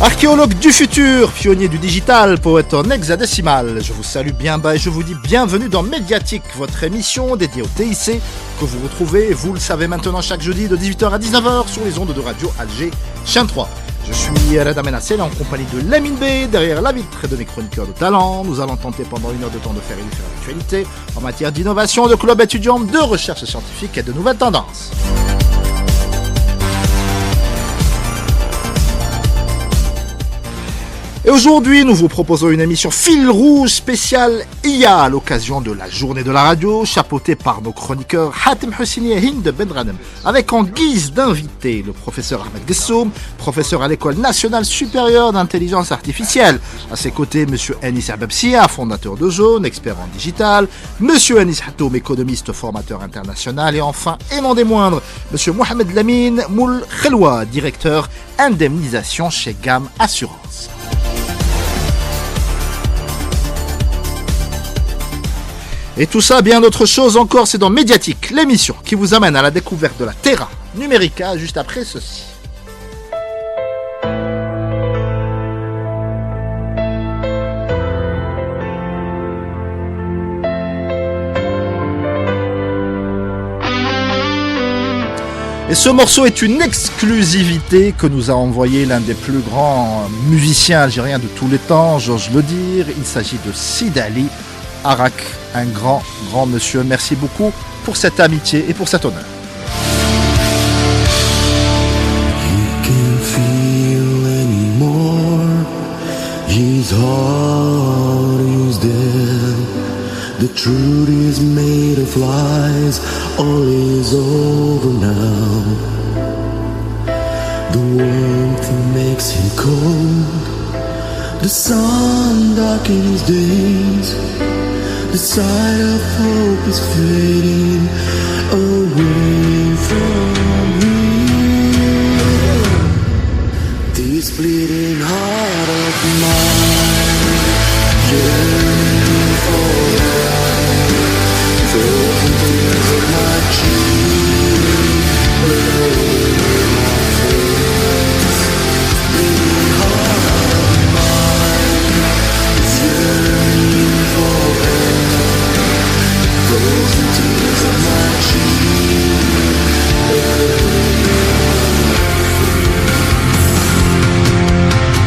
Archéologue du futur, pionnier du digital, poète en hexadécimal, je vous salue bien bas et je vous dis bienvenue dans Médiatique, votre émission dédiée au TIC que vous retrouvez, vous le savez maintenant, chaque jeudi de 18h à 19h sur les ondes de Radio Alger Chien 3. Je suis Reda Menassel en compagnie de Lamine B, derrière la vitre de mes chroniqueurs de talent. Nous allons tenter pendant une heure de temps de faire illustrer l'actualité en matière d'innovation, de club étudiant, de recherche scientifique et de nouvelles tendances. Et aujourd'hui, nous vous proposons une émission fil rouge spéciale IA à l'occasion de la journée de la radio, chapeautée par nos chroniqueurs Hatem Houssini et Hind Benranem, avec en guise d'invité le professeur Ahmed Gessoum, professeur à l'École nationale supérieure d'intelligence artificielle. À ses côtés, monsieur Anis Ababsia, fondateur de Jaune, expert en digital, monsieur Anis Hatoum, économiste formateur international, et enfin, et non des moindres, monsieur Mohamed Lamine Moul Khelwa, directeur indemnisation chez GAM Assurance. Et tout ça, bien d'autres choses encore, c'est dans Médiatique, l'émission qui vous amène à la découverte de la Terra Numérica, juste après ceci. Et ce morceau est une exclusivité que nous a envoyé l'un des plus grands musiciens algériens de tous les temps, Georges Ledir. Il s'agit de Sid Ali Arak, un grand monsieur. Merci beaucoup pour cette amitié et pour cet honneur. You can't feel anymore. His heart is dead. The truth is made of lies. All is over now. The warmth makes him cold. The sun darkens his days. The sight of hope is fading away from me. This bleeding heart of mine, yearning for love, frozen tears on my cheek, burning my face. Bleeding heart of mine, is yearning for love. Frozen tears on my cheek.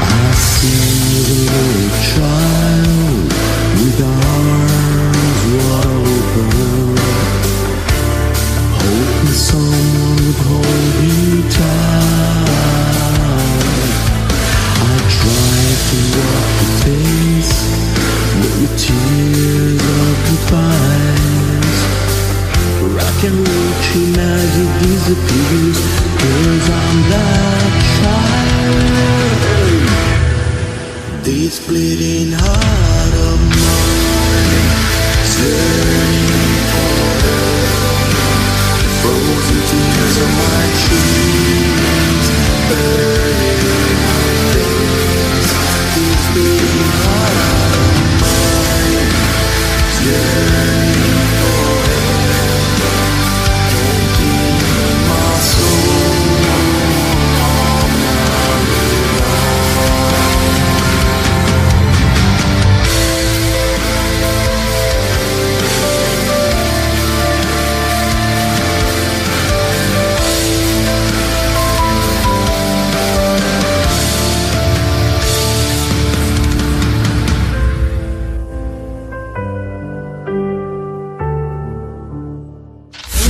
I see the little child with arms wide open, hoping someone would hold you tight. I tried to walk the face with the tears of goodbyes. I can reach him as he disappears, 'cause I'm that child. This bleeding heart of mine is yearning for love. Frozen tears on my cheeks, burning my face. This bleeding heart of mine is yearning for love. Emptying my soul.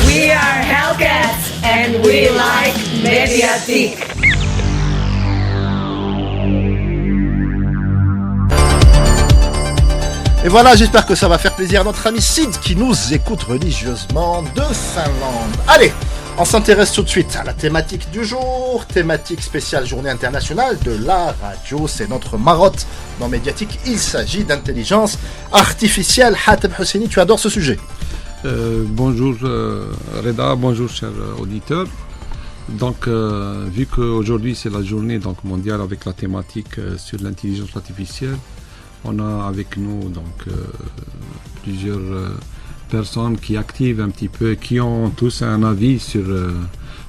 We are Hellcats and we like Mediatique. Et voilà, j'espère que ça va faire plaisir à notre ami Sid qui nous écoute religieusement de Finlande. Allez, on s'intéresse tout de suite à la thématique du jour, thématique spéciale journée internationale de la radio. C'est notre marotte dans Médiatique, il s'agit d'intelligence artificielle. Hatem Houssini, tu adores ce sujet. Bonjour Reda, bonjour chers auditeurs. Donc, vu qu'aujourd'hui c'est la journée mondiale avec la thématique sur l'intelligence artificielle, on a avec nous plusieurs personnes qui activent un petit peu, qui ont tous un avis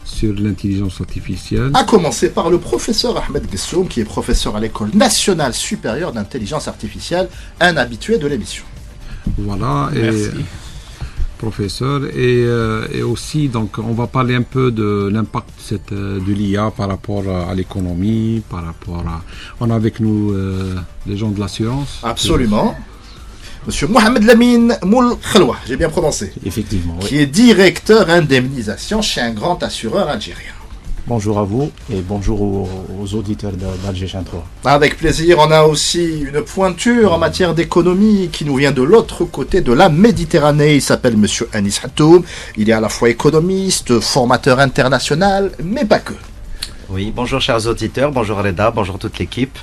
sur l'intelligence artificielle. À commencer par le professeur Ahmed Gessoum, qui est professeur à l'École nationale supérieure d'intelligence artificielle, un habitué de l'émission. Voilà, Merci. Professeur, et aussi donc on va parler un peu de l'impact de l'IA par rapport à l'économie, par rapport à... On a avec nous les gens de l'assurance. Absolument. Monsieur Mohamed Lamine Moul Khalwa, j'ai bien prononcé, Effectivement, oui. qui est directeur indemnisation chez un grand assureur algérien. Bonjour à vous et bonjour aux auditeurs d'Alger 3. Avec plaisir, on a aussi une pointure en matière d'économie qui nous vient de l'autre côté de la Méditerranée. Il s'appelle Monsieur Anis Hatoum. Il est à la fois économiste, formateur international, mais pas que. Oui, bonjour chers auditeurs, bonjour Reda, bonjour toute l'équipe.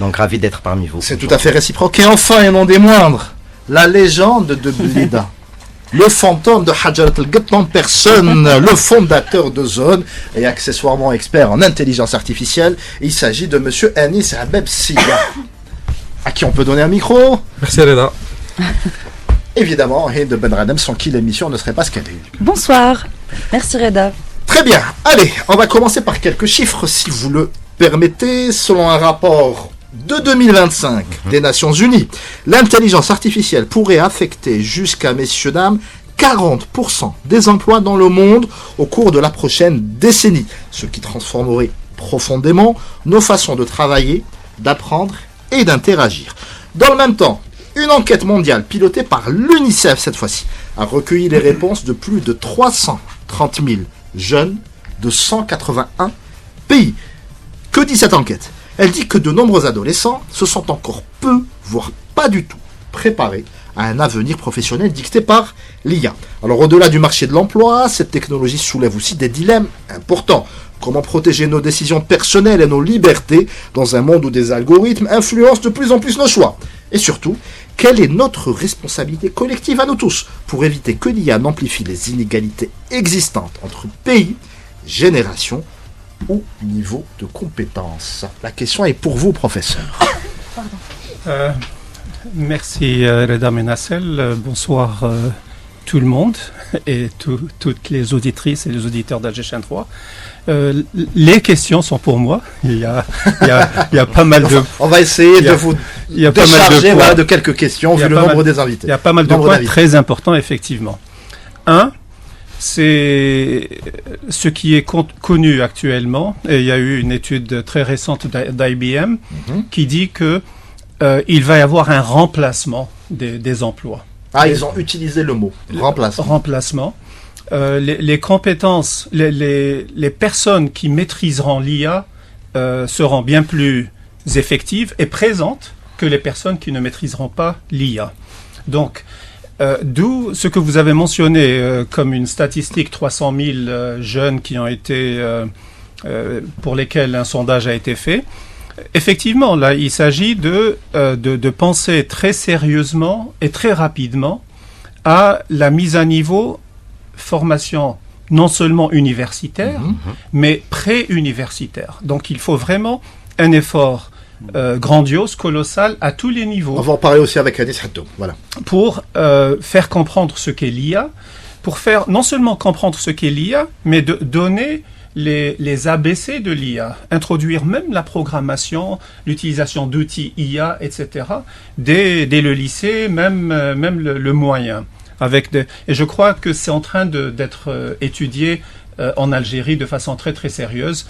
Donc ravi d'être parmi vous. C'est Bonjour. tout à fait réciproque. Et enfin, et non des moindres, la légende de Blida. Le fantôme de Hajarat al-Gatt en personne, le fondateur de Zone et accessoirement expert en intelligence artificielle. Il s'agit de Monsieur Anis Abeb Siga, à qui on peut donner un micro. Merci Reda. Évidemment, Hind Benradem, sans qui l'émission ne serait pas ce qu'elle est. Bonsoir. Merci Reda. Très bien, allez, on va commencer par quelques chiffres si vous le permettez. Selon un rapport de 2025 des Nations Unies, l'intelligence artificielle pourrait affecter jusqu'à, messieurs, dames, 40% des emplois dans le monde au cours de la prochaine décennie, ce qui transformerait profondément nos façons de travailler, d'apprendre et d'interagir. Dans le même temps, une enquête mondiale pilotée par l'UNICEF cette fois-ci a recueilli les réponses de plus de 330 000 jeunes de 181 pays. Que dit cette enquête ? Elle dit que de nombreux adolescents se sont encore peu, voire pas du tout, préparés à un avenir professionnel dicté par l'IA. Alors au-delà du marché de l'emploi, cette technologie soulève aussi des dilemmes importants. Comment protéger nos décisions personnelles et nos libertés dans un monde où des algorithmes influencent de plus en plus nos choix ? Et surtout, quelle est notre responsabilité collective à nous tous pour éviter que l'IA n'amplifie les inégalités existantes entre pays, générations ou niveau de compétences? La question est pour vous, professeur. Merci Reda Menassel. Bonsoir tout le monde et toutes les auditrices et les auditeurs d'Alger 3. Les questions sont pour moi. Il y a pas mal de... On va essayer de vous décharger de quelques questions vu le nombre des invités. Il y a pas mal de points très importants, effectivement. Un, c'est ce qui est connu actuellement, et il y a eu une étude très récente d'IBM qui dit que il va y avoir un remplacement des emplois. Ah, ils ont utilisé le mot remplacement. Remplacement. Les compétences, les personnes qui maîtriseront l'IA seront bien plus effectives et présentes que les personnes qui ne maîtriseront pas l'IA. Donc, d'où ce que vous avez mentionné comme une statistique, 300 000 jeunes qui ont été, pour lesquels un sondage a été fait. Effectivement, là, il s'agit de penser très sérieusement et très rapidement à la mise à niveau formation non seulement universitaire, mais pré-universitaire. Donc, il faut vraiment un effort grandiose, colossal, à tous les niveaux. On va en parler aussi avec Anis Hatoum, voilà. Pour faire comprendre ce qu'est l'IA, pour faire non seulement comprendre ce qu'est l'IA, mais de donner les ABC de l'IA, introduire même la programmation, l'utilisation d'outils IA, etc., dès le lycée, même le moyen. Et je crois que c'est en train d'être étudié en Algérie de façon très très sérieuse.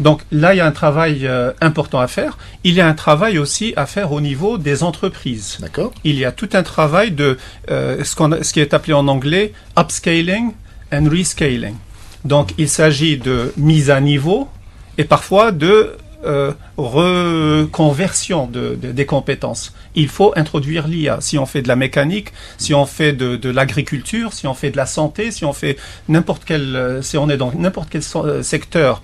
Donc là, il y a un travail important à faire. Il y a un travail aussi à faire au niveau des entreprises. D'accord. Il y a tout un travail de ce qui est appelé en anglais upscaling and rescaling. Donc il s'agit de mise à niveau et parfois de reconversion des compétences. Il faut introduire l'IA. Si on fait de la mécanique, si on fait de l'agriculture, si on fait de la santé, si on fait si on est dans n'importe quel secteur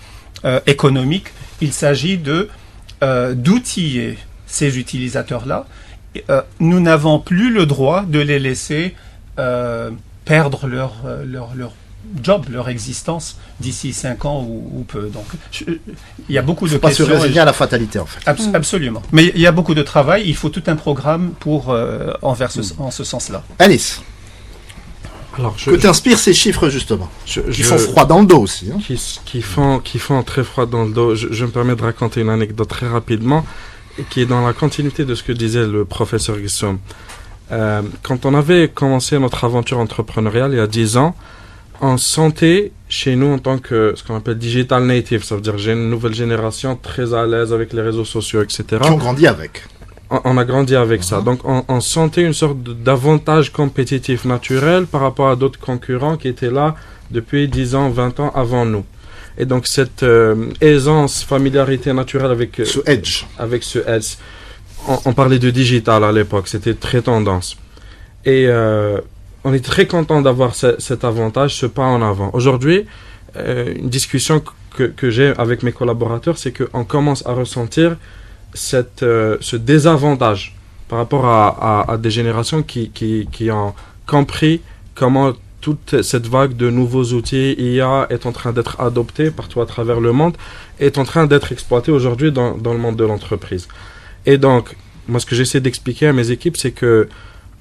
économique, il s'agit d'outiller ces utilisateurs-là. Nous n'avons plus le droit de les laisser perdre leur job, leur existence d'ici 5 ans ou peu. Donc, il y a beaucoup de questions. Pas se résigner à la fatalité, en fait. Absolument. Mais il y a beaucoup de travail. Il faut tout un programme pour en ce sens-là. Alice. Alors, Que t'inspirent ces chiffres justement? Ils font je- froid dans le dos aussi. Hein. qui font très froid dans le dos. Je me permets de raconter une anecdote très rapidement, qui est dans la continuité de ce que disait le professeur Guissom. Quand on avait commencé notre aventure entrepreneuriale il y a 10 ans, on sentait chez nous en tant que ce qu'on appelle digital native, ça veut dire j'ai une nouvelle génération très à l'aise avec les réseaux sociaux, etc. Qui ont grandi avec. On a grandi avec ça. Donc, on sentait une sorte d'avantage compétitif naturel par rapport à d'autres concurrents qui étaient là depuis 10 ans, 20 ans avant nous. Et donc, cette aisance, familiarité naturelle avec Ce edge. ce edge. On parlait de digital à l'époque, c'était très tendance. Et on est très content d'avoir cet avantage, ce pas en avant. Aujourd'hui, une discussion que j'ai avec mes collaborateurs, c'est qu'on commence à ressentir ce désavantage par rapport à des générations qui ont compris comment toute cette vague de nouveaux outils IA est en train d'être adoptée partout à travers le monde, est en train d'être exploitée aujourd'hui dans le monde de l'entreprise. Et donc, moi, ce que j'essaie d'expliquer à mes équipes, c'est que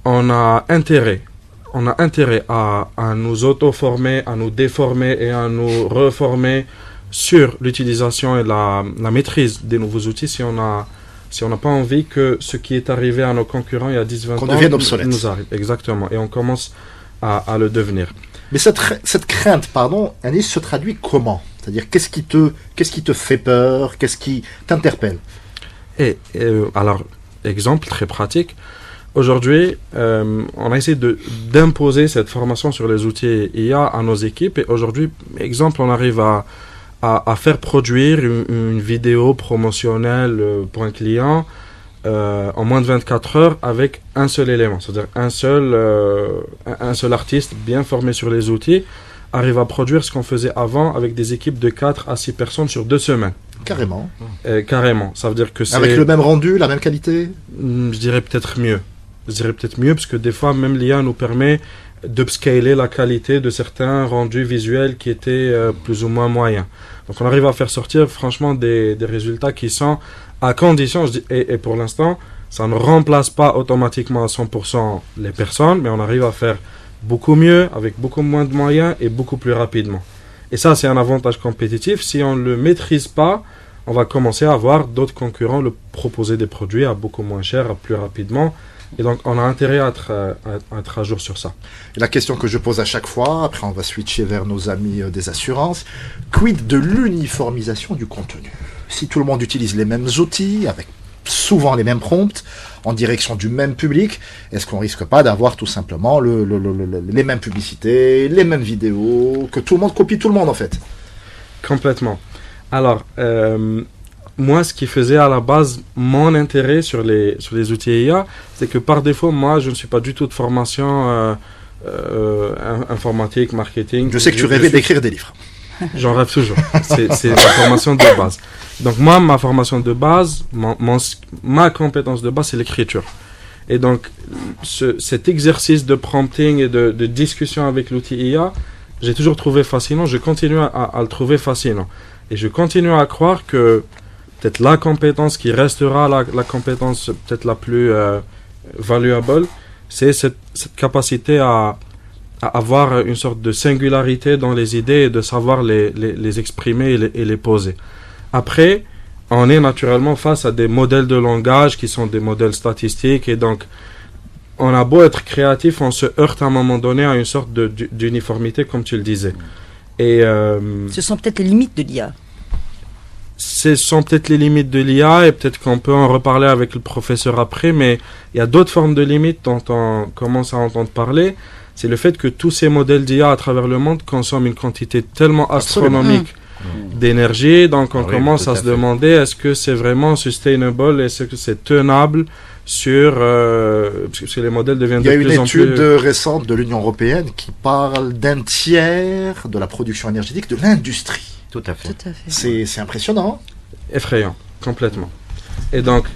on a intérêt à nous auto-former, à nous déformer et à nous reformer sur l'utilisation et la maîtrise des nouveaux outils si on n'a pas envie que ce qui est arrivé à nos concurrents il y a 10-20 ans Qu'on devienne obsolète. nous arrive. Exactement. Et on commence à le devenir. Mais cette crainte, pardon, Anis, se traduit comment? C'est-à-dire, qu'est-ce qui te fait peur? Qu'est-ce qui t'interpelle? Et alors, exemple très pratique. Aujourd'hui, on a essayé d'imposer cette formation sur les outils IA à nos équipes. Et aujourd'hui, exemple, on arrive à faire produire une vidéo promotionnelle pour un client en moins de 24 heures avec un seul élément. C'est-à-dire un seul artiste bien formé sur les outils arrive à produire ce qu'on faisait avant avec des équipes de 4 à 6 personnes sur 2 semaines. Carrément. Carrément. Ça veut dire que c'est... Avec le même rendu, la même qualité? Je dirais peut-être mieux. Parce que des fois, même l'IA nous permet d'upscaler la qualité de certains rendus visuels qui étaient plus ou moins moyens. Donc on arrive à faire sortir franchement des résultats qui sont à condition, et pour l'instant, ça ne remplace pas automatiquement à 100% les personnes, mais on arrive à faire beaucoup mieux, avec beaucoup moins de moyens et beaucoup plus rapidement. Et ça, c'est un avantage compétitif. Si on ne le maîtrise pas, on va commencer à voir d'autres concurrents le proposer des produits à beaucoup moins cher, plus rapidement. Et donc, on a intérêt à être à jour sur ça. Et la question que je pose à chaque fois, après on va switcher vers nos amis des assurances, quid de l'uniformisation du contenu? Si tout le monde utilise les mêmes outils, avec souvent les mêmes prompts, en direction du même public, est-ce qu'on risque pas d'avoir tout simplement les mêmes publicités, les mêmes vidéos, que tout le monde copie tout le monde en fait? Complètement. Alors, moi, ce qui faisait à la base mon intérêt sur les outils IA, c'est que par défaut, moi, je ne suis pas du tout de formation informatique, marketing. Je sais que tu rêvais d'écrire des livres. J'en rêve toujours. C'est ma formation de base. Donc moi, ma formation de base, ma compétence de base, c'est l'écriture. Et donc, cet exercice de prompting et de discussion avec l'outil IA, j'ai toujours trouvé fascinant. Je continue à le trouver fascinant. Et je continue à croire que peut-être la compétence qui restera la compétence peut-être la plus valuable, c'est cette capacité à avoir une sorte de singularité dans les idées et de savoir les exprimer et les poser. Après, on est naturellement face à des modèles de langage qui sont des modèles statistiques et donc on a beau être créatif, on se heurte à un moment donné à une sorte d'uniformité comme tu le disais. Et ce sont peut-être les limites de l'IA. Ce sont peut-être les limites de l'IA et peut-être qu'on peut en reparler avec le professeur après, mais il y a d'autres formes de limites dont on commence à entendre parler. C'est le fait que tous ces modèles d'IA à travers le monde consomment une quantité tellement astronomique d'énergie, donc on commence à se demander est-ce que c'est vraiment sustainable, est-ce que c'est tenable sur parce que les modèles deviennent de plus en plus... Il y a une étude récente de l'Union européenne qui parle d'1 tiers de la production énergétique de l'industrie. Tout à fait. C'est impressionnant. Effrayant, complètement. Et donc,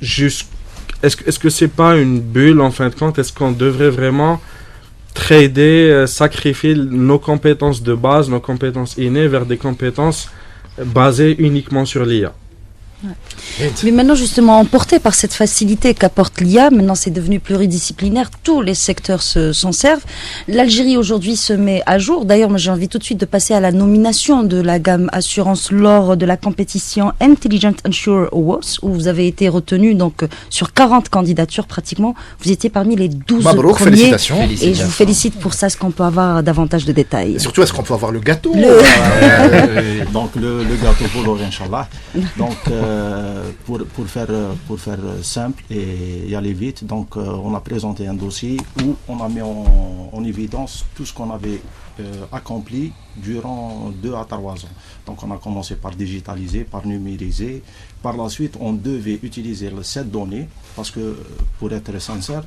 est-ce que c'est pas une bulle en fin de compte? Est-ce qu'on devrait vraiment trader, sacrifier nos compétences de base, nos compétences innées vers des compétences basées uniquement sur l'IA? Mais maintenant, justement, emporté par cette facilité qu'apporte l'IA, maintenant c'est devenu pluridisciplinaire, tous les secteurs s'en servent. L'Algérie aujourd'hui se met à jour. D'ailleurs, moi j'ai envie tout de suite de passer à la nomination de la gamme assurance lors de la compétition Intelligent Insure Awards, où vous avez été retenu donc sur 40 candidatures pratiquement. Vous étiez parmi les 12 Mabrouk, premiers. félicitations. Et je vous félicite pour ça. Est-ce qu'on peut avoir davantage de détails? Et surtout, est-ce qu'on peut avoir le gâteau Donc le gâteau pour l'or, Inch'Allah. Donc pour faire simple et y aller vite, donc on a présenté un dossier où on a mis en évidence tout ce qu'on avait accompli durant 2 à 3 ans. Donc on a commencé par digitaliser, par numériser. Par la suite, on devait utiliser cette donnée parce que, pour être sincère,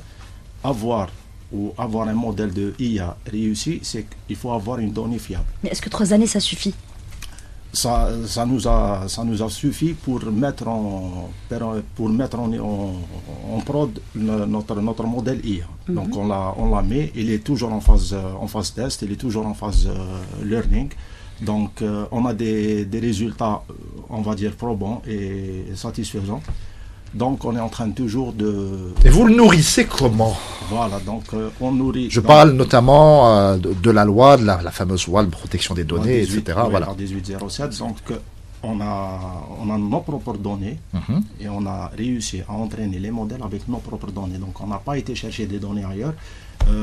avoir un modèle de IA réussi, c'est qu'il faut avoir une donnée fiable. Mais est-ce que 3 années ça suffit? Ça nous a suffi pour mettre en prod notre modèle IA. Donc on l'a mis, il est toujours en phase test, il est toujours en phase learning. Donc on a des résultats, on va dire, probants et satisfaisants. Donc on est en train toujours de... Et vous le nourrissez comment? Voilà, donc on nourrit... Je parle notamment de la loi, de la fameuse loi de protection des données, 18, etc. Oui, Voilà. la 1807, donc on a nos propres données et on a réussi à entraîner les modèles avec nos propres données. Donc on n'a pas été chercher des données ailleurs.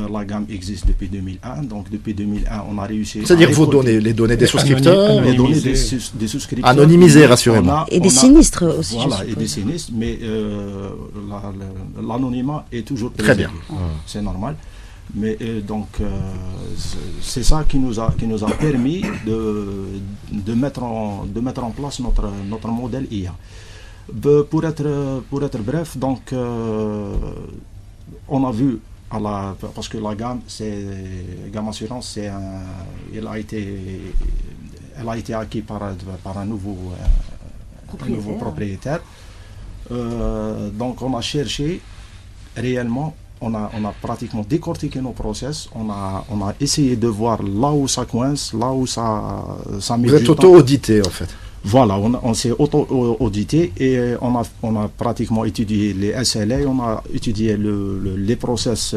La gamme existe depuis 2001, donc depuis 2001 on a réussi... C'est-à-dire vos données, les données des souscripteurs, les données des souscripteurs... Anonymisées, rassurez-moi. Et des sinistres aussi, Voilà, et des sinistres, mais l'anonymat est toujours très bien. C'est normal. Mais c'est ça qui nous a permis de mettre en place notre modèle IA. Pour être bref, donc on a vu parce que la gamme assurance, elle a été acquise par un nouveau propriétaire. Donc on a cherché réellement. On a pratiquement décortiqué nos process, on a essayé de voir là où ça coince, là où ça met Vous êtes auto-audité en fait. Voilà, on s'est auto-audité et on a pratiquement étudié les SLA, on a étudié les process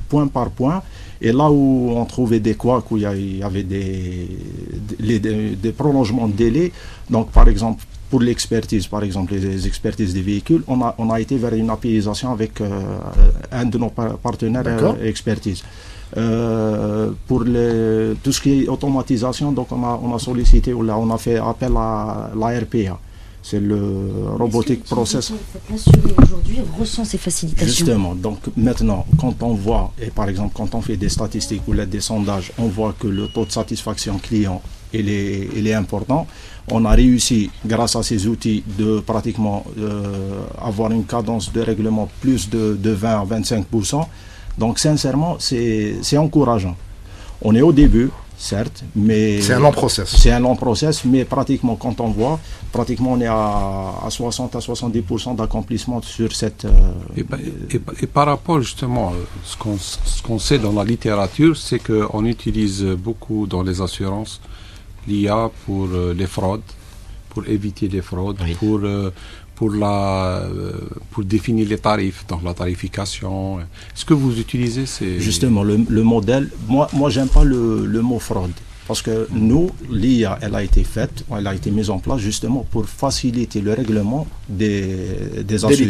point par point, et là où on trouvait des couacs, où il y avait des prolongements de délai, donc par exemple, pour l'expertise, par exemple les expertises des véhicules, on a été vers une APIisation avec un de nos partenaires expertise. Pour tout ce qui est automatisation, donc on a sollicité, on a fait appel à la RPA. C'est le Robotic Process. L'assuré aujourd'hui ressent ces facilitations. Justement, donc maintenant, quand on voit, et par exemple quand on fait des statistiques ou des sondages, on voit que le taux de satisfaction client il est important. On a réussi, grâce à ces outils, de pratiquement avoir une cadence de règlement plus de 20 à 25%. Donc sincèrement, c'est encourageant. On est au début, certes, mais... C'est un long process. C'est un long process, mais pratiquement, quand on voit, pratiquement on est à 60 à 70% d'accomplissement sur cette... Et par rapport justement, ce qu'on sait dans la littérature, c'est qu'on utilise beaucoup dans les assurances l'IA pour les fraudes, pour éviter les fraudes, oui. pour définir les tarifs, donc la tarification. Est-ce que vous utilisez ces... Justement, le modèle, moi j'aime pas le mot fraude, parce que nous, l'IA, elle a été faite, elle a été mise en place justement pour faciliter le règlement des assurés.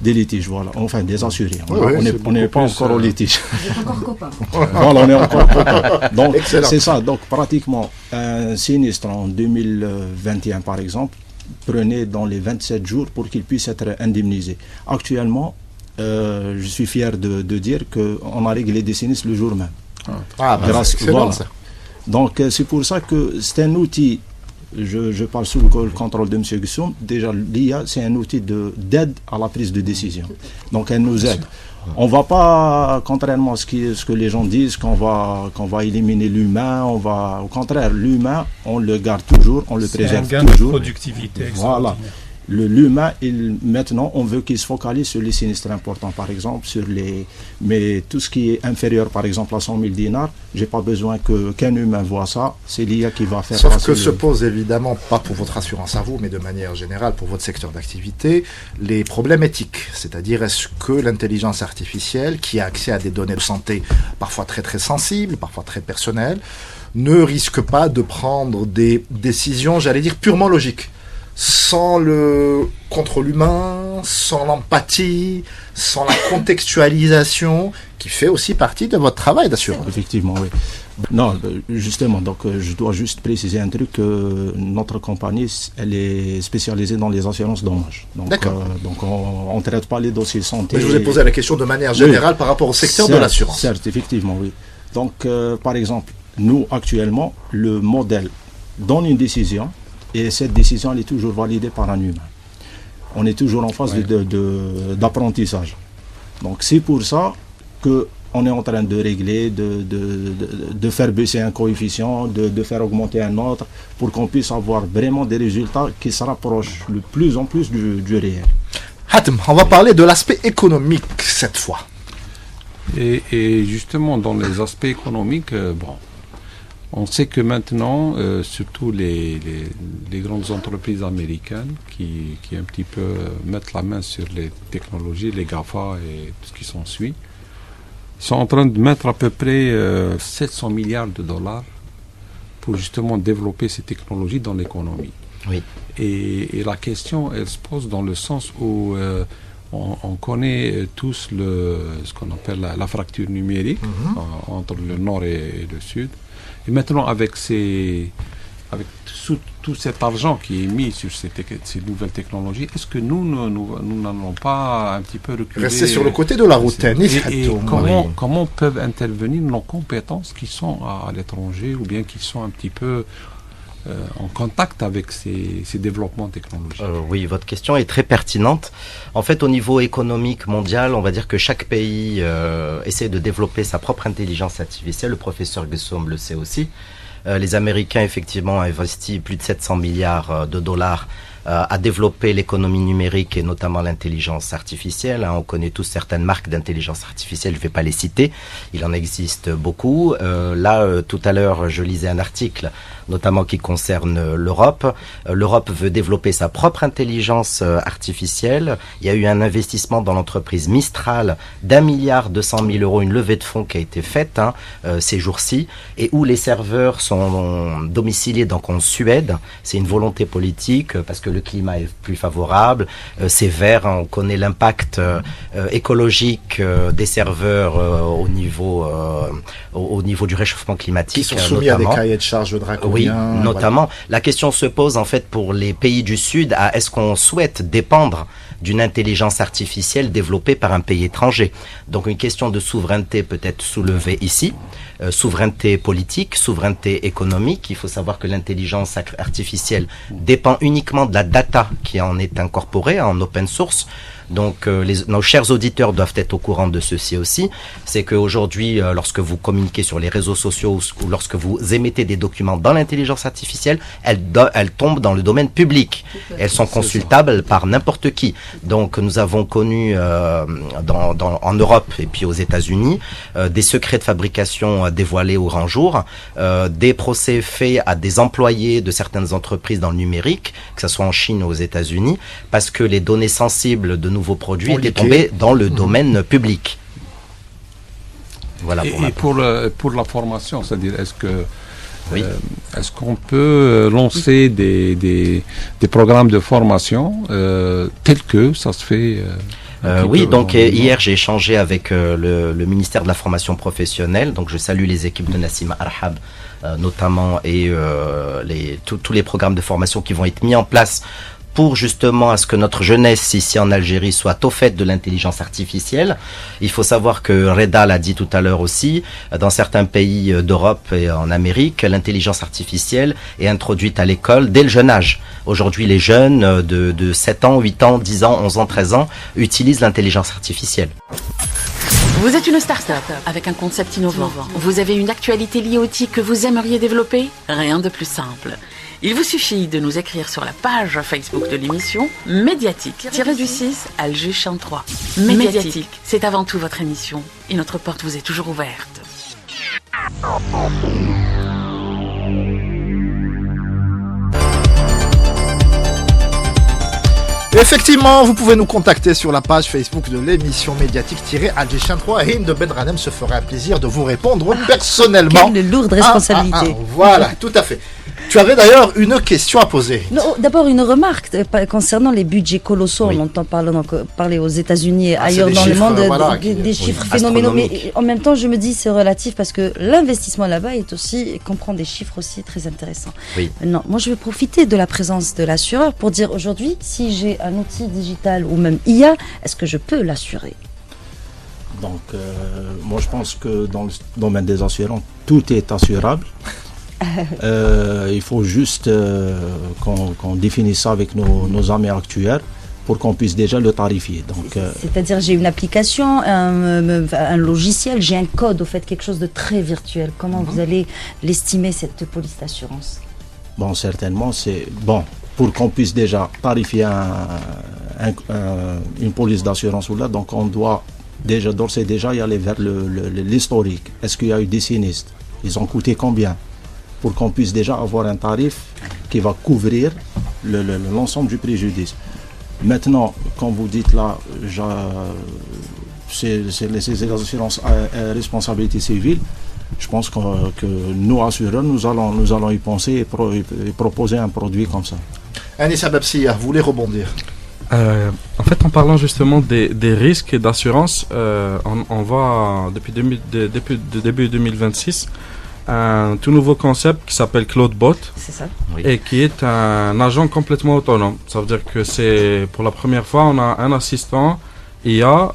Des litiges, voilà, enfin des assurés. On n'est pas encore au litige. On est encore copains. Voilà, on est encore copains. Donc c'est ça, donc pratiquement un sinistre en 2021 par exemple, prenait dans les 27 jours pour qu'il puisse être indemnisé. Actuellement, je suis fier de dire qu'on a réglé des sinistres le jour même. Excellent, ça. Donc c'est pour ça que c'est un outil, je parle sous le contrôle de M. Gussoum, déjà l'IA c'est un outil d'aide à la prise de décision. Donc elle nous aide. On ne va pas, contrairement à ce que les gens disent, qu'on va éliminer l'humain, au contraire, l'humain, on le garde toujours, on le préserve toujours. C'est un gain de productivité. Voilà. L'humain, maintenant, on veut qu'il se focalise sur les sinistres importants, par exemple, mais tout ce qui est inférieur, par exemple, à 100 000 dinars, j'ai pas besoin qu'un humain voit ça, c'est l'IA qui va faire. Sauf que se pose évidemment, pas pour votre assurance à vous, mais de manière générale pour votre secteur d'activité, les problèmes éthiques. C'est-à-dire, est-ce que l'intelligence artificielle, qui a accès à des données de santé parfois très très sensibles, parfois très personnelles, ne risque pas de prendre des décisions, j'allais dire, purement logiques, sans le contrôle humain, sans l'empathie, sans la contextualisation, qui fait aussi partie de votre travail d'assurance. Effectivement, oui. Non, justement, donc je dois juste préciser un truc, notre compagnie, elle est spécialisée dans les assurances dommages. D'accord. Donc on ne traite pas les dossiers santé. Mais je vous ai posé la question de manière générale par rapport au secteur de l'assurance. Certes, effectivement, oui. Donc, par exemple, nous, actuellement, le modèle donne une décision, et cette décision, elle est toujours validée par un humain. On est toujours en phase d'apprentissage. Donc c'est pour ça qu'on est en train de régler, de faire baisser un coefficient, de faire augmenter un autre, pour qu'on puisse avoir vraiment des résultats qui se rapprochent de plus en plus du réel. Hatem, on va parler de l'aspect économique cette fois. Et justement, dans les aspects économiques, on sait que maintenant, surtout les grandes entreprises américaines qui un petit peu mettent la main sur les technologies, les GAFA et tout ce qui s'ensuit, sont en train de mettre à peu près 700 milliards de dollars pour justement développer ces technologies dans l'économie. Oui. Et la question, elle se pose dans le sens où on connaît tous ce qu'on appelle la fracture numérique entre le nord et le sud. Et maintenant, avec tout cet argent qui est mis sur ces nouvelles technologies, est-ce que nous n'allons pas un petit peu reculer? Rester sur le côté de la route. Et comment peuvent intervenir nos compétences qui sont à l'étranger ou bien qui sont un petit peu en contact avec ces développements technologiques? Oui, votre question est très pertinente. En fait, au niveau économique mondial, on va dire que chaque pays essaie de développer sa propre intelligence artificielle. Le professeur Gussoum le sait aussi. Les Américains, effectivement, ont investi plus de 700 milliards de dollars à développer l'économie numérique et notamment l'intelligence artificielle. On connaît tous certaines marques d'intelligence artificielle, je ne vais pas les citer. Il en existe beaucoup. Tout à l'heure, je lisais un article notamment qui concerne l'Europe. L'Europe veut développer sa propre intelligence artificielle. Il y a eu un investissement dans l'entreprise Mistral d'1,2 milliard, une levée de fonds qui a été faite ces jours-ci, et où les serveurs sont domiciliés donc en Suède. C'est une volonté politique parce que le climat est plus favorable, c'est vert, on connaît l'impact écologique des serveurs au niveau du réchauffement climatique. Qui sont soumis notamment à des cahiers de charges draconiens. Oui, notamment. Voilà. La question se pose en fait pour les pays du Sud à est-ce qu'on souhaite dépendre d'une intelligence artificielle développée par un pays étranger. Donc une question de souveraineté peut être soulevée ici, souveraineté politique, souveraineté économique. Il faut savoir que l'intelligence artificielle dépend uniquement de la data qui en est incorporée en open source. Donc nos chers auditeurs doivent être au courant de ceci aussi. C'est qu'aujourd'hui, lorsque vous communiquez sur les réseaux sociaux ou lorsque vous émettez des documents dans l'intelligence artificielle, elles tombent dans le domaine public. Elles sont consultables par n'importe qui. Donc nous avons connu en Europe et puis aux États-Unis des secrets de fabrication dévoilés au grand jour, des procès faits à des employés de certaines entreprises dans le numérique, que ce soit en Chine ou aux États-Unis, parce que les données sensibles de nouveaux produits étaient tombés dans le domaine public. Voilà pour la formation, c'est-à-dire est-ce qu'on peut lancer des programmes de formation tels que ça se fait oui, donc hier j'ai échangé avec le ministère de la formation professionnelle, donc je salue les équipes de Nassim Arhab notamment et tous les programmes de formation qui vont être mis en place pour justement à ce que notre jeunesse ici en Algérie soit au fait de l'intelligence artificielle. Il faut savoir que Reda l'a dit tout à l'heure aussi, dans certains pays d'Europe et en Amérique, l'intelligence artificielle est introduite à l'école dès le jeune âge. Aujourd'hui, les jeunes de 7 ans, 8 ans, 10 ans, 11 ans, 13 ans utilisent l'intelligence artificielle. Vous êtes une start-up avec un concept innovant. Vous avez une actualité liée au TIC que vous aimeriez développer? Rien de plus simple. Il vous suffit de nous écrire sur la page Facebook de l'émission Médiatique-du-6 Alger Champ 3. Médiatique, c'est avant tout votre émission et notre porte vous est toujours ouverte. Effectivement, vous pouvez nous contacter sur la page Facebook de l'émission Médiatique-Alger Champ 3 et Hind Benranem se fera un plaisir de vous répondre personnellement. Quelle lourde responsabilité. Voilà, tout à fait. Tu avais d'ailleurs une question à poser. D'abord, une remarque concernant les budgets colossaux. On entend parler aux États-Unis et ailleurs dans le monde des chiffres phénoménaux. Mais en même temps, je me dis c'est relatif parce que l'investissement là-bas comprend des chiffres aussi très intéressants. Oui. Non, moi, je vais profiter de la présence de l'assureur pour dire aujourd'hui, si j'ai un outil digital ou même IA, est-ce que je peux l'assurer? Donc, moi, je pense que dans le domaine des assurances, tout est assurable. Il faut juste qu'on définisse ça avec nos amis actuels pour qu'on puisse déjà le tarifier. Donc, c'est-à-dire j'ai une application, un logiciel, j'ai un code, au fait quelque chose de très virtuel. Comment vous allez l'estimer cette police d'assurance? Bon, certainement, c'est bon pour qu'on puisse déjà tarifier une police d'assurance ou là. Donc on doit déjà d'ores et déjà y aller vers l'historique. Est-ce qu'il y a eu des sinistres? Ils ont coûté combien? Pour qu'on puisse déjà avoir un tarif qui va couvrir l'ensemble du préjudice. Maintenant, quand vous dites là, c'est les assurances à responsabilité civile, je pense que nous, assureurs, nous allons y penser et proposer un produit comme ça. Anissa Babsia, vous voulez rebondir? En fait, en parlant justement des risques et d'assurance, on voit depuis début 2026 un tout nouveau concept qui s'appelle CloudBot. C'est ça. Oui. Et qui est un agent complètement autonome. Ça veut dire que c'est pour la première fois on a un assistant IA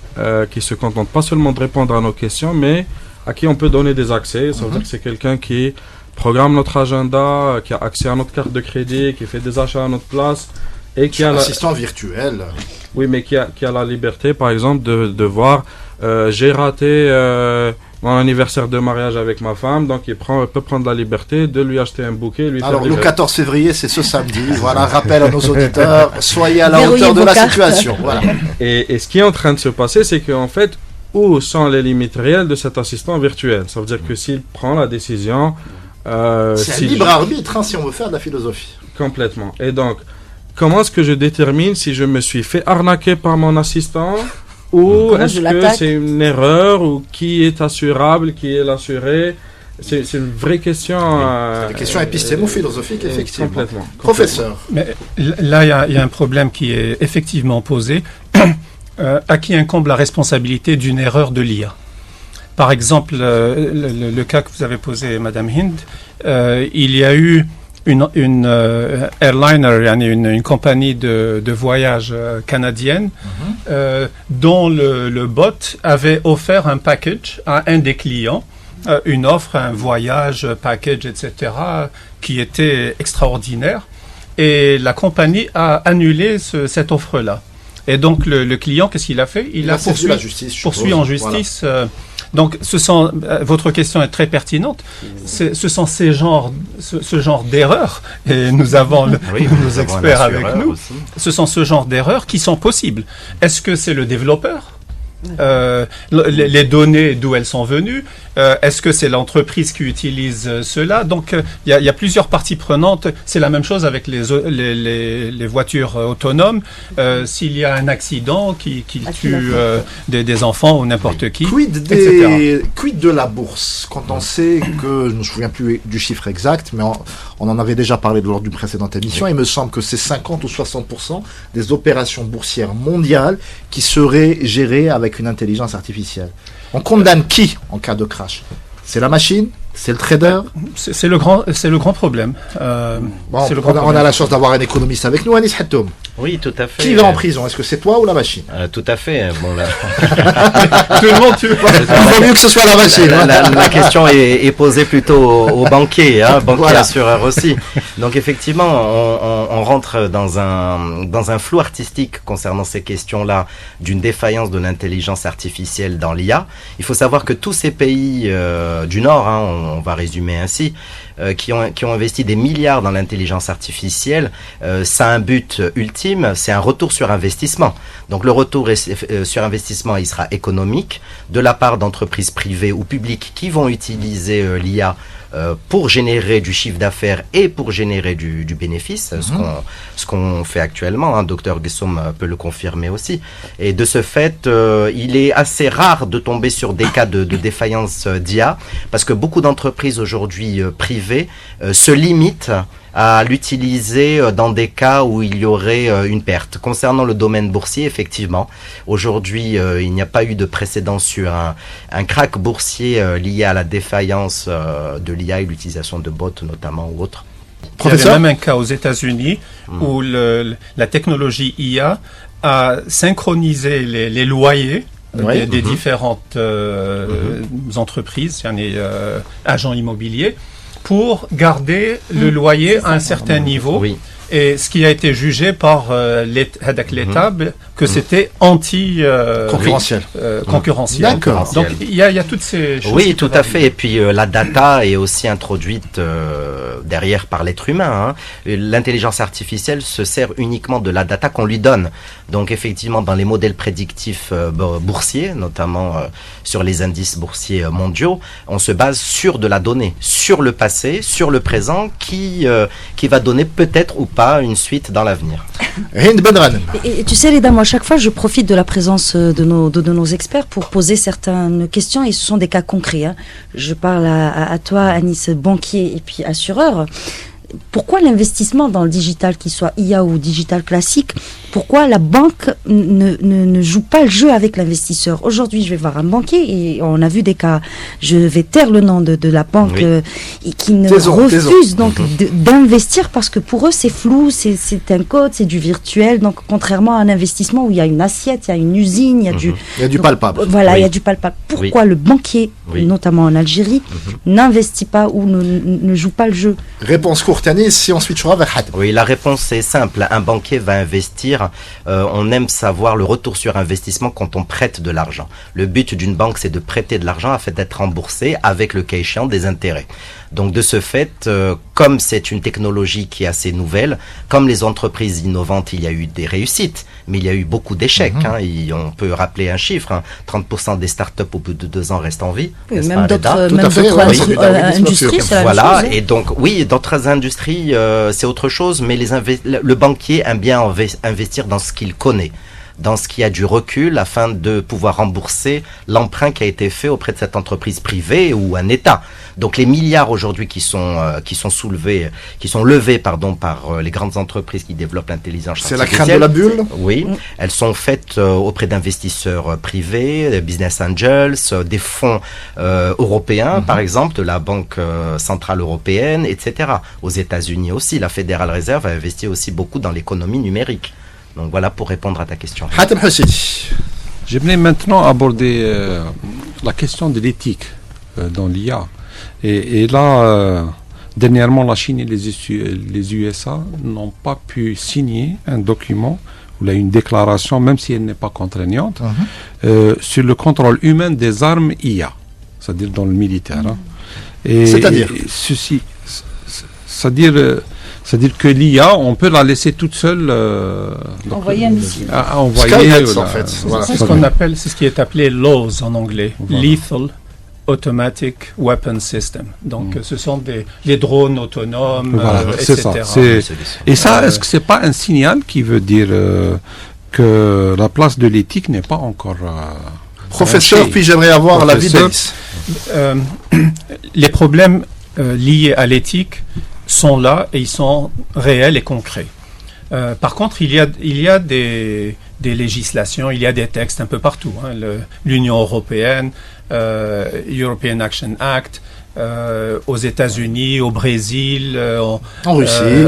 qui se contente pas seulement de répondre à nos questions, mais à qui on peut donner des accès. Ça veut dire que c'est quelqu'un qui programme notre agenda, qui a accès à notre carte de crédit, qui fait des achats à notre place et qui a assistant virtuel. Oui, mais qui a la liberté, par exemple, de voir j'ai raté mon anniversaire de mariage avec ma femme, donc il peut prendre la liberté de lui acheter un bouquet. Alors le 14 février, c'est ce samedi. Voilà, rappel à nos auditeurs, soyez à la hauteur de la situation. Voilà. Et ce qui est en train de se passer, c'est qu'en fait, où sont les limites réelles de cet assistant virtuel? Ça veut dire que s'il prend la décision... c'est un libre arbitre, hein, si on veut faire de la philosophie. Complètement. Et donc, comment est-ce que je détermine si je me suis fait arnaquer par mon assistant ou est-ce que c'est une erreur ou qui est assurable, qui est l'assuré? C'est une vraie question. C'est une question épistémo-philosophique, effectivement. Complètement. Professeur. Mais là, il y a un problème qui est effectivement posé. À qui incombe la responsabilité d'une erreur de l'IA? Par exemple, le cas que vous avez posé, Madame Hind, il y a eu une airliner, une compagnie de voyage canadienne, dont le bot avait offert un package à un des clients, une offre, un voyage, package, etc., qui était extraordinaire. Et la compagnie a annulé cette offre-là. Et donc le client, qu'est-ce qu'il a fait? Il a poursuivi en justice. Voilà. Donc, votre question est très pertinente. Ce sont ce genre d'erreurs, et nous avons nos experts avec nous. Aussi. Ce sont ce genre d'erreurs qui sont possibles. Est-ce que c'est le développeur? Les données, d'où elles sont venues? Est-ce que c'est l'entreprise qui utilise cela? Donc, il y a plusieurs parties prenantes. C'est la même chose avec les voitures autonomes. S'il y a un accident qui tue des enfants ou n'importe qui, etc. Quid de la bourse? Quand on sait que, je ne me souviens plus du chiffre exact, mais on en avait déjà parlé lors d'une précédente émission, il me semble que c'est 50 ou 60% des opérations boursières mondiales qui seraient gérées avec une intelligence artificielle. On condamne qui en cas de crash? C'est la machine? C'est le trader? C'est le grand problème. On a la chance d'avoir un économiste avec nous, Anis Hattoum. Oui, tout à fait. Qui va en prison? Est-ce que c'est toi ou la machine? Tout à fait. Bon, là... Tout le monde, il vaut mieux que ce soit la machine. La question est posée plutôt aux banquiers, banquiers Voilà. assureurs aussi. Donc effectivement, on rentre dans un flou artistique concernant ces questions-là d'une défaillance de l'intelligence artificielle dans l'IA. Il faut savoir que tous ces pays du Nord, on va résumer ainsi, qui ont investi des milliards dans l'intelligence artificielle, ça a un but ultime, c'est un retour sur investissement. Donc le retour sur investissement, il sera économique, de la part d'entreprises privées ou publiques qui vont utiliser l'IA pour générer du chiffre d'affaires et pour générer du bénéfice, ce qu'on fait actuellement, Dr Gessom peut le confirmer aussi. Et de ce fait, il est assez rare de tomber sur des cas de défaillance d'IA, parce que beaucoup d'entreprises aujourd'hui privées se limitent à l'utiliser dans des cas où il y aurait une perte. Concernant le domaine boursier, effectivement, aujourd'hui, il n'y a pas eu de précédent sur un crack boursier lié à la défaillance de l'IA et l'utilisation de bots notamment ou autres. Il y avait même un cas aux États-Unis où la technologie IA a synchronisé les loyers des différentes entreprises, agents immobiliers, pour garder le loyer à un certain niveau. Oui. Et ce qui a été jugé par l'État, que c'était concurrentiel. Concurrentiel. D'accord. Donc il y a toutes ces choses. Oui, tout à fait. Et puis la data est aussi introduite derrière par l'être humain. L'intelligence artificielle se sert uniquement de la data qu'on lui donne. Donc effectivement, dans les modèles prédictifs boursiers, notamment sur les indices boursiers mondiaux, on se base sur de la donnée, sur le passé, sur le présent, qui va donner peut-être ou pas une suite dans l'avenir. Hind Bendranem. Et tu sais, Reda, moi, à chaque fois, je profite de la présence de nos experts pour poser certaines questions, et ce sont des cas concrets. Je parle à toi, Anis, banquier et puis assureur. Pourquoi l'investissement dans le digital, qu'il soit IA ou digital classique, pourquoi la banque ne joue pas le jeu avec l'investisseur? Aujourd'hui, je vais voir un banquier et on a vu des cas, je vais taire le nom de la banque, et qui ne refuse donc d'investir parce que pour eux c'est flou, c'est un code, c'est du virtuel. Donc contrairement à un investissement où il y a une assiette, il y a une usine, il y a du palpable. Voilà, il y a du palpable. Pourquoi le banquier, notamment en Algérie, n'investit pas ou ne joue pas le jeu? Réponse courte, Anis, si on switchera vers Hatem. Oui, la réponse est simple. Un banquier va investir. On aime savoir le retour sur investissement quand on prête de l'argent. Le but d'une banque, c'est de prêter de l'argent afin d'être remboursé avec le cas échéant des intérêts. Donc de ce fait, comme c'est une technologie qui est assez nouvelle, comme les entreprises innovantes, il y a eu des réussites, mais il y a eu beaucoup d'échecs. On peut rappeler un chiffre, 30% des startups au bout de 2 ans restent en vie. Oui, même d'autres industries, c'est la même chose. Et donc, oui, d'autres industries, c'est autre chose, mais le banquier aime bien investir dans ce qu'il connaît, dans ce qui a du recul, afin de pouvoir rembourser l'emprunt qui a été fait auprès de cette entreprise privée ou un État. Donc les milliards aujourd'hui qui sont levés par les grandes entreprises qui développent l'intelligence artificielle. C'est la crainte de la bulle. Oui, elles sont faites auprès d'investisseurs privés, business angels, des fonds européens, par exemple, de la Banque centrale européenne, etc. Aux États-Unis aussi, la Federal Reserve a investi aussi beaucoup dans l'économie numérique. Donc voilà pour répondre à ta question. Hatem Hussini. J'aimerais maintenant aborder la question de l'éthique dans l'IA. Et là, dernièrement, la Chine et les USA n'ont pas pu signer un document ou là, une déclaration, même si elle n'est pas contraignante, sur le contrôle humain des armes IA, c'est-à-dire dans le militaire. C'est-à-dire c'est-à-dire que l'IA, on peut la laisser toute seule envoyer un missile. Skynet, en fait. Voilà. C'est ce qui est appelé LAWS en anglais, Lethal Automatic Weapon System. Donc ce sont les drones autonomes, etc. Et ça, est-ce que c'est pas un signal qui veut dire que la place de l'éthique n'est pas encore Professeur, puis j'aimerais avoir l'avis d'Anis. Les problèmes liés à l'éthique sont là et ils sont réels et concrets. Par contre, il y a des législations, il y a des textes un peu partout. L'Union européenne, European Action Act, aux États-Unis, au Brésil, En Russie.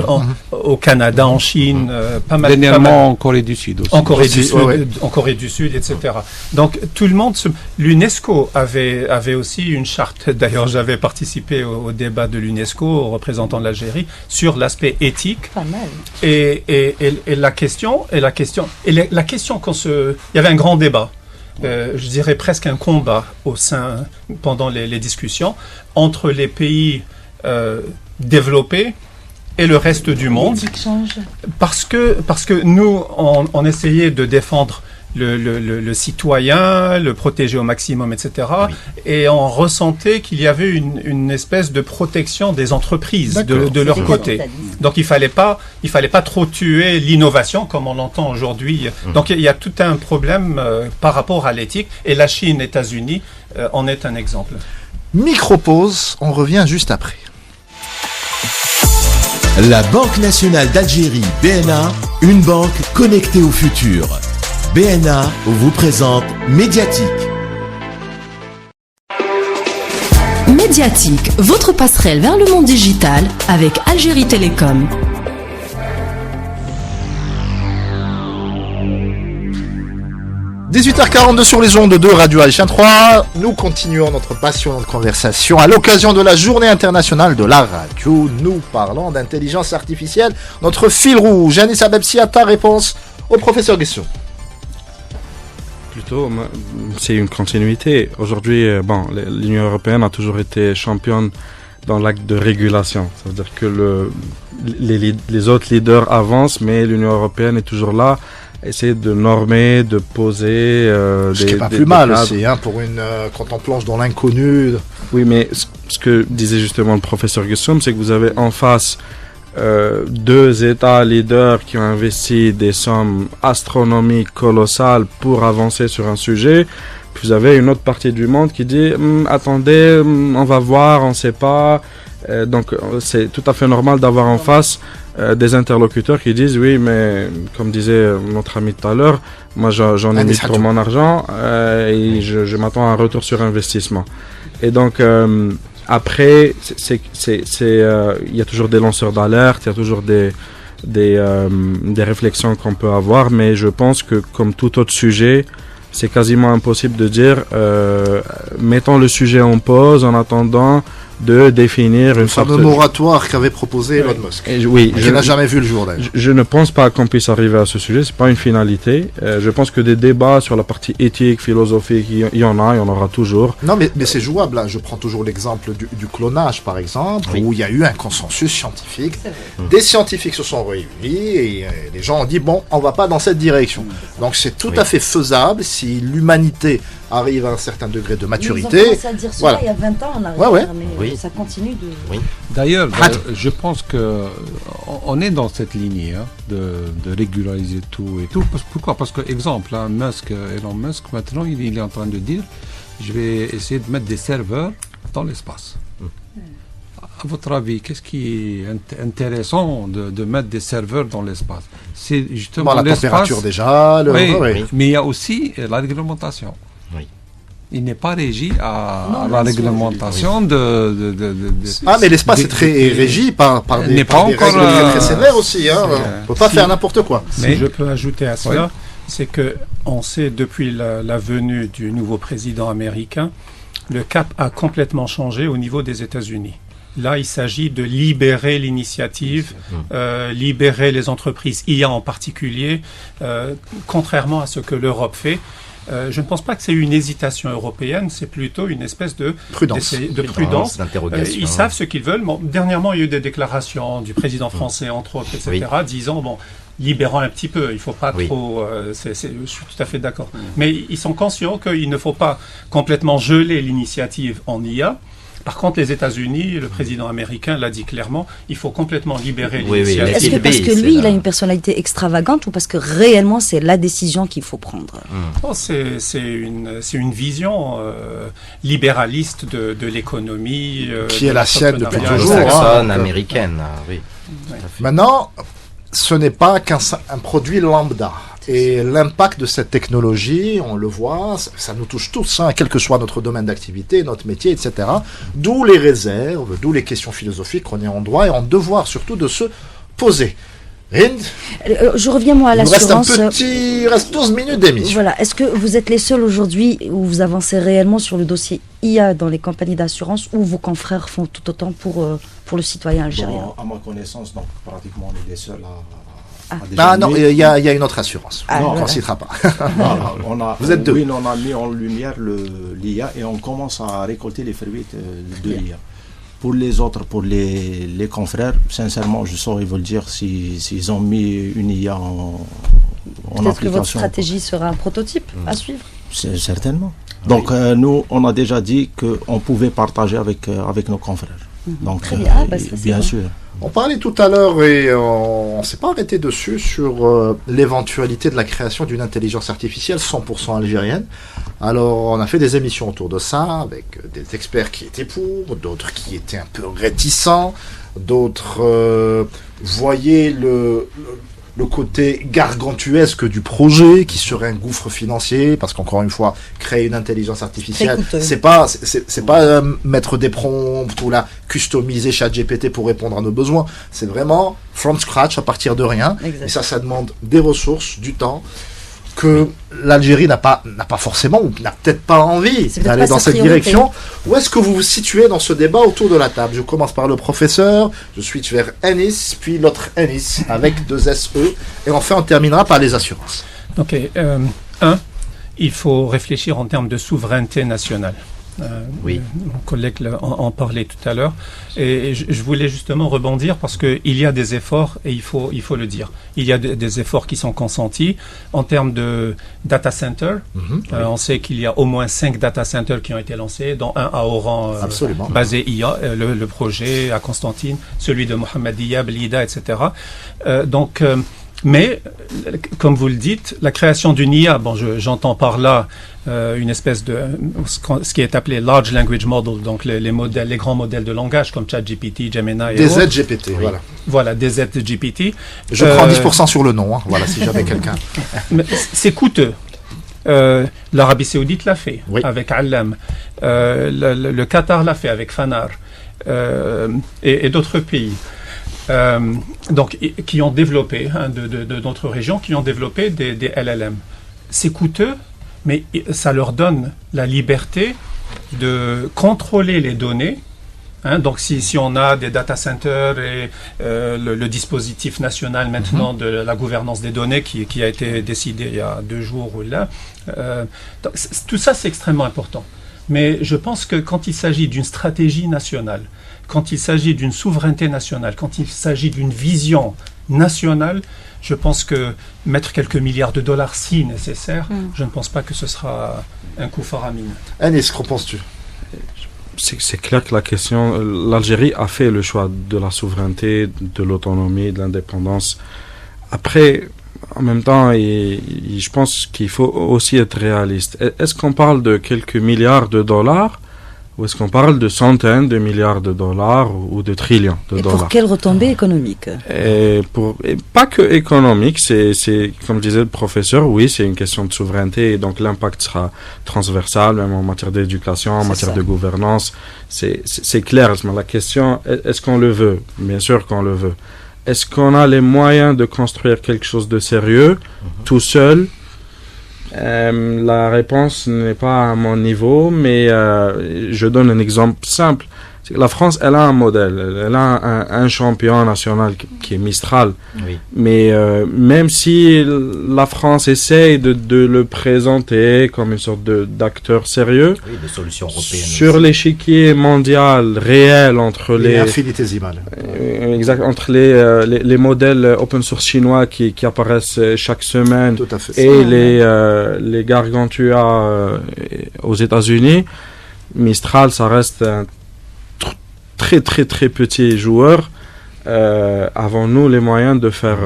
au Canada, en Chine, pas mal. Dernièrement en Corée du Sud aussi. En Corée du Aussi, Sud, ouais. en Corée du Sud, etc. Donc tout le monde, l'UNESCO avait aussi une charte. D'ailleurs, j'avais participé au débat de l'UNESCO, aux représentants de l'Algérie, sur l'aspect éthique. Pas mal. Et la question il y avait un grand débat. Je dirais presque un combat pendant les discussions entre les pays développés et le reste du monde, parce que nous on essayait de défendre le citoyen, le protéger au maximum, etc. Oui. Et on ressentait qu'il y avait une espèce de protection des entreprises de leur C'est côté. capitaliste. Donc il fallait pas trop tuer l'innovation comme on l'entend aujourd'hui. Donc il y a tout un problème par rapport à l'éthique, et la Chine, États-Unis en est un exemple. Micro-pause, on revient juste après. La Banque nationale d'Algérie, BNA, une banque connectée au futur. BNA vous présente Médiatique. Médiatique, votre passerelle vers le monde digital avec Algérie Télécom. – 18h42 sur les ondes de Radio Algérie 3. Nous continuons notre passionnante conversation à l'occasion de la Journée internationale de la radio. Nous parlons d'intelligence artificielle. Notre fil rouge, Anis Abebsi, à ta réponse au professeur Guessou. Plutôt, c'est une continuité. Aujourd'hui, l'Union européenne a toujours été championne dans l'acte de régulation. Ça veut dire que les autres leaders avancent, mais l'Union européenne est toujours là, essayer de normer, de poser Ce qui n'est pas plus mal aussi, hein, pour quand on plonge dans l'inconnu. Oui, mais ce que disait justement le professeur Gussoum, c'est que vous avez en face deux États leaders qui ont investi des sommes astronomiques, colossales pour avancer sur un sujet. Puis vous avez une autre partie du monde qui dit attendez, on va voir, on ne sait pas. Donc c'est tout à fait normal d'avoir en face des interlocuteurs qui disent oui, mais comme disait notre ami tout à l'heure, moi j'en ai mis pour mon argent et je m'attends à un retour sur investissement. Et donc après, il y a toujours des lanceurs d'alerte, il y a toujours des réflexions qu'on peut avoir, mais je pense que comme tout autre sujet, c'est quasiment impossible de dire mettons le sujet en pause en attendant de définir une sorte de moratoire qu'avait proposé Elon Musk. Je n'a jamais vu le jour d'ailleurs. Je ne pense pas qu'on puisse arriver à ce sujet, c'est pas une finalité. Je pense que des débats sur la partie éthique, philosophique, il y en aura toujours. Non, mais c'est jouable. Là. Je prends toujours l'exemple du clonage, par exemple, où il y a eu un consensus scientifique. Des scientifiques se sont réunis et les gens ont dit bon, on va pas dans cette direction. Donc c'est tout à fait faisable si l'humanité arrive à un certain degré de maturité. Ils ont commencé à dire cela il y a 20 ans en arrière, mais ça continue de... Oui. D'ailleurs, je pense que on est dans cette lignée de régulariser tout et tout. Pourquoi ? Parce que, exemple, Elon Musk, maintenant, il est en train de dire je vais essayer de mettre des serveurs dans l'espace. À votre avis, qu'est-ce qui est intéressant de mettre des serveurs dans l'espace ? C'est justement la température déjà. Oui. Mais il y a aussi la réglementation. Il n'est pas régi à la réglementation mais l'espace est très régi par des règles très sévères aussi. On ne peut pas faire n'importe quoi. Si je peux ajouter à cela, c'est que on sait depuis la venue du nouveau président américain, le cap a complètement changé au niveau des États-Unis. Là, il s'agit de libérer l'initiative, libérer les entreprises IA en particulier, contrairement à ce que l'Europe fait. Je ne pense pas que c'est une hésitation européenne, c'est plutôt une espèce de prudence, d'interrogation. Ils savent ce qu'ils veulent. Bon, dernièrement, il y a eu des déclarations du président français, entre autres, etc., disant, libérons un petit peu, il ne faut pas trop... je suis tout à fait d'accord. Mais ils sont conscients qu'il ne faut pas complètement geler l'initiative en IA. Par contre, les États-Unis, le président américain l'a dit clairement, il faut complètement libérer l'initiative. Est-ce que parce que lui, il a une personnalité extravagante ou parce que réellement, c'est la décision qu'il faut prendre ? C'est une vision libéraliste de l'économie. Qui est la sienne depuis toujours. Américaine, oui. Maintenant, ce n'est pas qu'un produit lambda. Et l'impact de cette technologie, on le voit, ça nous touche tous, hein, quel que soit notre domaine d'activité, notre métier, etc. D'où les réserves, d'où les questions philosophiques qu'on est en droit et en devoir surtout de se poser. Hind, Je reviens moi à l'assurance. il reste 12 minutes d'émission. Voilà. Est-ce que vous êtes les seuls aujourd'hui où vous avancez réellement sur le dossier IA dans les compagnies d'assurance ou vos confrères font tout autant pour le citoyen algérien? Bon, à ma connaissance, donc, pratiquement on est les seuls à Ah non, il y a une autre assurance. On ne citera pas. Voilà, Vous êtes deux. Oui, on a mis en lumière l'IA et on commence à récolter les fruits de l'IA. Pour les autres, pour les confrères, sincèrement, je saurais vous le dire s'ils ont mis une IA en application. Peut-être que votre stratégie sera un prototype à suivre. Certainement. Donc, nous, on a déjà dit qu'on pouvait partager avec nos confrères. Donc, Très bien, bien sûr. On parlait tout à l'heure et on ne s'est pas arrêté dessus sur l'éventualité de la création d'une intelligence artificielle 100% algérienne. Alors, on a fait des émissions autour de ça avec des experts qui étaient pour, d'autres qui étaient un peu réticents, d'autres voyaient le côté gargantuesque du projet qui serait un gouffre financier parce qu'encore une fois créer une intelligence artificielle c'est pas mettre des prompts ou la customiser ChatGPT pour répondre à nos besoins, c'est vraiment from scratch à partir de rien. Exactement. Et ça demande des ressources, du temps que l'Algérie n'a pas forcément ou n'a peut-être pas envie d'aller dans cette direction. Où est-ce que vous vous situez dans ce débat autour de la table? Je commence par le professeur, je switch vers Anis, puis l'autre Anis avec 2 SE, et enfin on terminera par les assurances. Ok. Il faut réfléchir en termes de souveraineté nationale. Oui. Mon collègue en parlait tout à l'heure. Et je voulais justement rebondir parce qu'il y a des efforts, et il faut le dire. Il y a des efforts qui sont consentis en termes de data center. On sait qu'il y a au moins 5 data centers qui ont été lancés, dont un à Oran, basé IA, le projet à Constantine, celui de Mohammedia, Blida, etc. Mais, comme vous le dites, la création d'une IA, j'entends par là une espèce de ce qui est appelé large language model, donc les grands modèles de langage comme ChatGPT, Gemini et autres. ZGPT, voilà. Voilà, des ZGPT. Je prends 10% sur le nom, hein, voilà, si j'avais quelqu'un. Mais c'est coûteux. L'Arabie Saoudite l'a fait avec Allam. Le Qatar l'a fait avec Fanar et d'autres pays. Donc, qui ont développé, de notre région, qui ont développé des LLM. C'est coûteux, mais ça leur donne la liberté de contrôler les données. Donc, si on a des data centers et le dispositif national maintenant de la gouvernance des données qui a été décidé il y a 2 jours ou là, tout ça c'est extrêmement important. Mais je pense que quand il s'agit d'une stratégie nationale, quand il s'agit d'une souveraineté nationale, quand il s'agit d'une vision nationale, je pense que mettre quelques milliards de dollars si nécessaire, je ne pense pas que ce sera un coup faramineux. Anis, qu'en penses-tu? C'est clair que l'Algérie a fait le choix de la souveraineté, de l'autonomie, de l'indépendance. Après, en même temps, je pense qu'il faut aussi être réaliste. Est-ce qu'on parle de quelques milliards de dollars ou est-ce qu'on parle de centaines de milliards de dollars ou de trillions de dollars? Pour quelle retombée économique? Et pas que économique, c'est comme disait le professeur, oui, c'est une question de souveraineté et donc l'impact sera transversal, même en matière d'éducation, en matière de gouvernance. C'est clair, mais la question, est-ce qu'on le veut? Bien sûr qu'on le veut. Est-ce qu'on a les moyens de construire quelque chose de sérieux, tout seul? La réponse n'est pas à mon niveau, mais je donne un exemple simple. La France, elle a un modèle, elle a un champion national qui est Mistral. Oui. Mais même si la France essaye de le présenter comme une sorte d'acteur sérieux, de solution européenne sur l'échiquier mondial réel entre les infinitésimal. Exact, entre les modèles open source chinois qui apparaissent chaque semaine et les Gargantua aux États-Unis, Mistral, ça reste un très très très petit joueur. Avons-nous les moyens de faire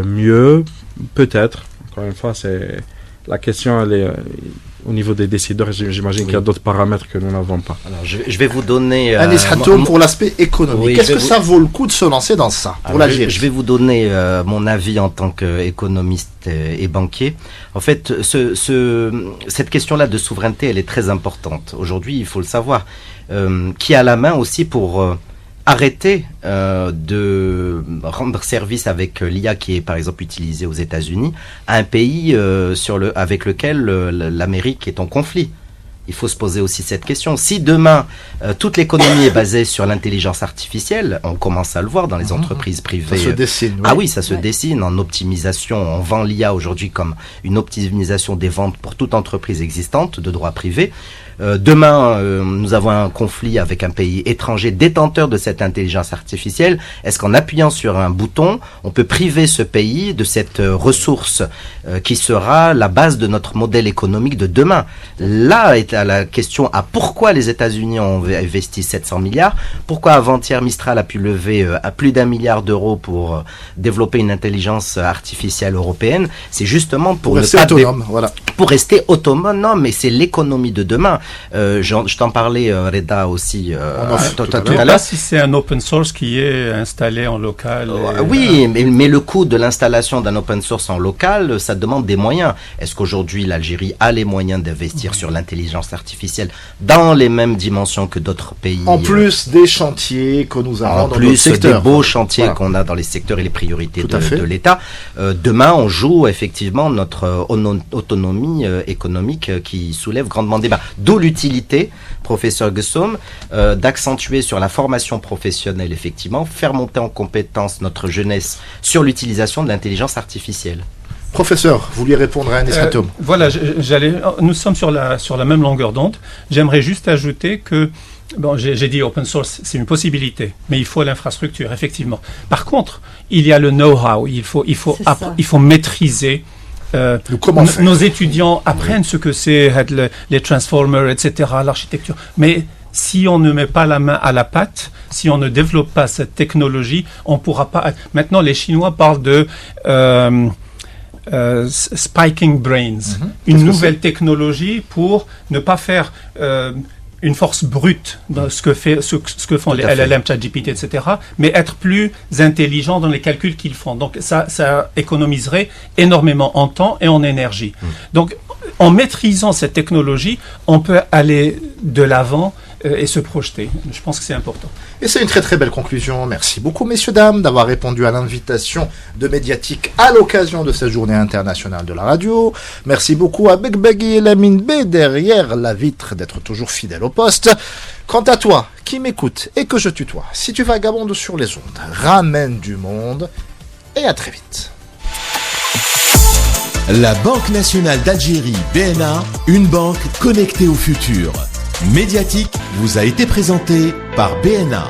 mieux? Peut-être. Encore une fois, la question, au niveau des décideurs, j'imagine qu'il y a d'autres paramètres que nous n'avons pas. Alors, je vais vous donner... Anis Hatoum, pour l'aspect économique, oui, est-ce que ça vaut le coup de se lancer dans ça pour l'Algérie? Je vais vous donner mon avis en tant qu'économiste et banquier. En fait, cette question-là de souveraineté, elle est très importante. Aujourd'hui, il faut le savoir. Qui a la main aussi pour arrêter de rendre service avec l'IA qui est par exemple utilisée aux États-Unis à un pays avec lequel l'Amérique est en conflit. Il faut se poser aussi cette question. Si demain, toute l'économie est basée sur l'intelligence artificielle, on commence à le voir dans les entreprises privées. Ça se dessine. Oui. Ah oui, ça se dessine en optimisation. On vend l'IA aujourd'hui comme une optimisation des ventes pour toute entreprise existante de droit privé. Demain, nous avons un conflit avec un pays étranger détenteur de cette intelligence artificielle. Est-ce qu'en appuyant sur un bouton, on peut priver ce pays de cette ressource qui sera la base de notre modèle économique de demain? Là est la question à pourquoi les États-Unis ont investi 700 milliards, pourquoi avant-hier Mistral a pu lever à plus d'1 milliard d'euros pour développer une intelligence artificielle européenne. C'est justement pour rester autonome, voilà. Pour rester autonome, mais c'est l'économie de demain. Je t'en parlais, Reda, aussi tout à l'heure. Si c'est un open source qui est installé en local. Oui, mais le coût de l'installation d'un open source en local, ça demande des moyens. Est-ce qu'aujourd'hui l'Algérie a les moyens d'investir sur l'intelligence artificielle dans les mêmes dimensions que d'autres pays? En plus des chantiers que nous avons dans plus secteurs. Des beaux chantiers qu'on a dans les secteurs et les priorités de l'État. Demain, on joue effectivement notre autonomie économique qui soulève grandement débat. D'où l'utilité, professeur Gessom, d'accentuer sur la formation professionnelle, effectivement, faire monter en compétence notre jeunesse sur l'utilisation de l'intelligence artificielle. Professeur, vous vouliez répondre à Anis Hatoum. Voilà, nous sommes sur la même longueur d'onde. J'aimerais juste ajouter que, bon, j'ai dit open source, c'est une possibilité, mais il faut l'infrastructure, effectivement. Par contre, il y a le know-how, il faut maîtriser. Nos étudiants apprennent ce que c'est les transformers, etc., l'architecture. Mais si on ne met pas la main à la pâte, si on ne développe pas cette technologie, on pourra pas. Maintenant, les Chinois parlent de spiking brains, une nouvelle technologie pour ne pas faire une force brute dans ce que font les LLM, ChatGPT, etc., mais être plus intelligent dans les calculs qu'ils font. Donc ça économiserait énormément en temps et en énergie. Donc en maîtrisant cette technologie, on peut aller de l'avant et se projeter. Je pense que c'est important. Et c'est une très très belle conclusion. Merci beaucoup messieurs, dames, d'avoir répondu à l'invitation de Médiatique à l'occasion de cette journée internationale de la radio. Merci beaucoup à Begbagui et Lamine B derrière la vitre d'être toujours fidèle au poste. Quant à toi, qui m'écoute et que je tutoie, si tu vagabondes sur les ondes, ramène du monde et à très vite. La Banque nationale d'Algérie, BNA, une banque connectée au futur. Médiatique vous a été présenté par BNA.